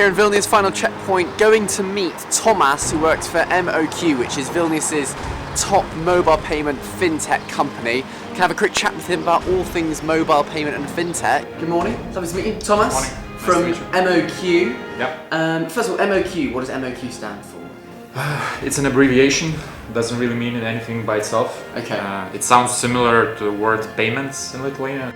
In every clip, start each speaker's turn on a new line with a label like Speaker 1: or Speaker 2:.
Speaker 1: here in Vilnius, final checkpoint, going to meet Thomas, who works for MOQ, which is Vilnius's top mobile payment fintech company. Can have a quick chat with him about all things mobile payment and fintech. Good morning, lovely to meet you. Thomas,
Speaker 2: good morning.
Speaker 1: from MOQ.
Speaker 2: Yep.
Speaker 1: First of all, MOQ, what does MOQ stand for?
Speaker 2: It's an abbreviation, doesn't really mean anything by itself.
Speaker 1: Okay.
Speaker 2: It sounds similar to the word payments in Lithuania.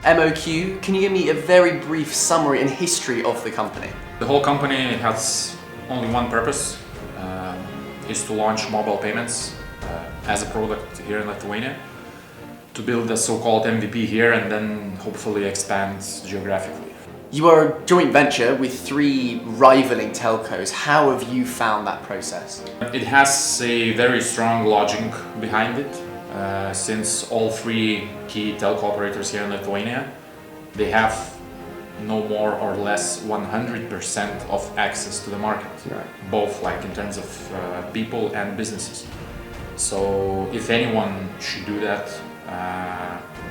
Speaker 1: MOQ, can you give me a very brief summary and history of the company?
Speaker 2: The whole company has only one purpose, is to launch mobile payments as a product here in Lithuania, to build a so-called MVP here and then hopefully expand geographically.
Speaker 1: You are a joint venture with 3 rivaling telcos. How have you found that process?
Speaker 2: It has a very strong logic behind it, since all 3 key telco operators here in Lithuania, they have no more or less 100% of access to the market,
Speaker 1: right.
Speaker 2: Both like in terms of people and businesses. So if anyone should do that,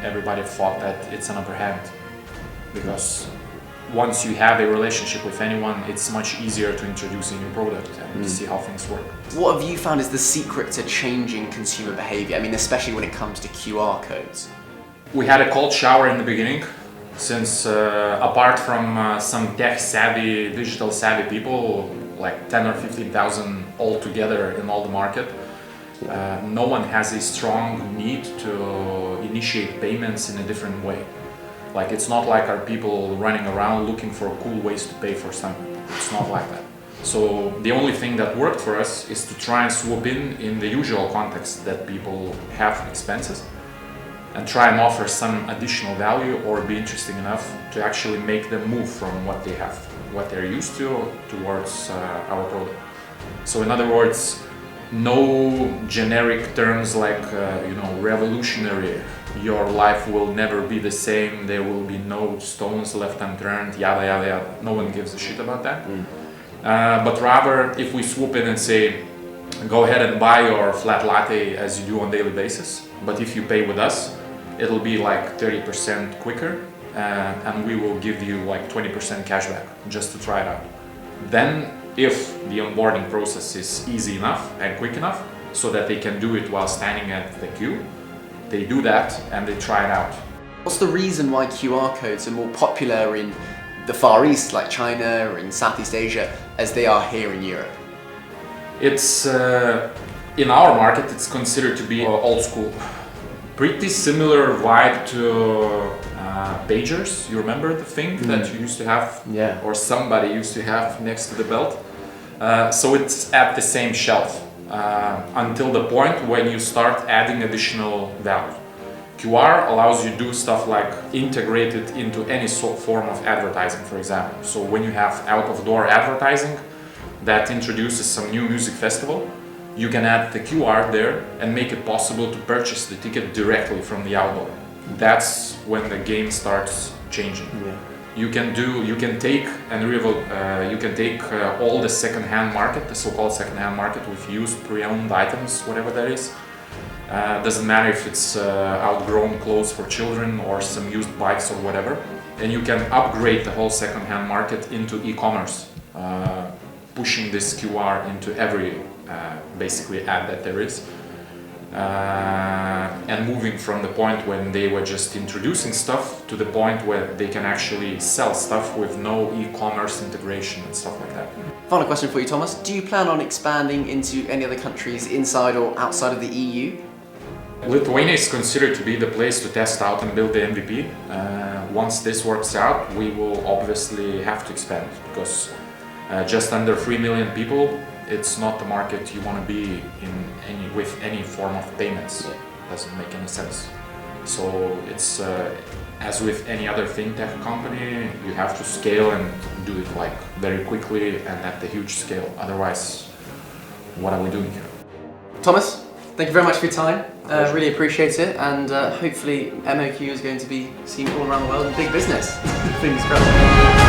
Speaker 2: everybody thought that it's an upper hand, because once you have a relationship with anyone, it's much easier to introduce a new product and see how things work.
Speaker 1: What have you found is the secret to changing consumer behavior? I mean, especially when it comes to QR codes.
Speaker 2: We had a cold shower in the beginning, since apart from some tech-savvy, digital-savvy people, like 10 or 15,000 altogether in all the market, no one has a strong need to initiate payments in a different way. Like, it's not like our people running around looking for cool ways to pay for something. It's not like that. So the only thing that worked for us is to try and swoop in the usual context that people have expenses, and try and offer some additional value or be interesting enough to actually make them move from what they have, what they're used to, towards our product. So in other words, no generic terms like revolutionary, your life will never be the same, there will be no stones left unturned, yada yada yada. No one gives a shit about that. But rather, if we swoop in and say, go ahead and buy your flat latte as you do on a daily basis, but if you pay with us, it'll be like 30% quicker, and we will give you like 20% cashback just to try it out. Then, if the onboarding process is easy enough and quick enough so that they can do it while standing at the queue, they do that and they try it out.
Speaker 1: What's the reason why QR codes are more popular in the Far East, like China or in Southeast Asia, as they are here in Europe?
Speaker 2: It's, in our market, it's considered to be old school. Pretty similar vibe to pagers. You remember the thing that you used to have, or somebody used to have next to the belt? So it's at the same shelf until the point when you start adding additional value. QR allows you to do stuff like integrate it into any form of advertising, for example. So when you have out-of-door advertising that introduces some new music festival, you can add the QR there and make it possible to purchase the ticket directly from the outdoor. That's when the game starts changing. You can take all the second-hand market, the so-called second-hand market with used pre-owned items, whatever that is. Doesn't matter if it's outgrown clothes for children or some used bikes or whatever, and you can upgrade the whole second-hand market into e-commerce, pushing this QR into every basically ad that there is, and moving from the point when they were just introducing stuff to the point where they can actually sell stuff with no e-commerce integration and stuff like that.
Speaker 1: Final question for you, Thomas. Do you plan on expanding into any other countries inside or outside of the EU?
Speaker 2: Lithuania is considered to be the place to test out and build the MVP. Once this works out, we will obviously have to expand, because just under 3 million people, it's not the market you want to be in with any form of payments. Doesn't make any sense. So it's as with any other fintech company, you have to scale and do it like very quickly and at the huge scale. Otherwise, what are we doing here?
Speaker 1: Thomas, thank you very much for your time. Really appreciate it, and hopefully MOQ is going to be seen all around the world in big business. Fingers crossed.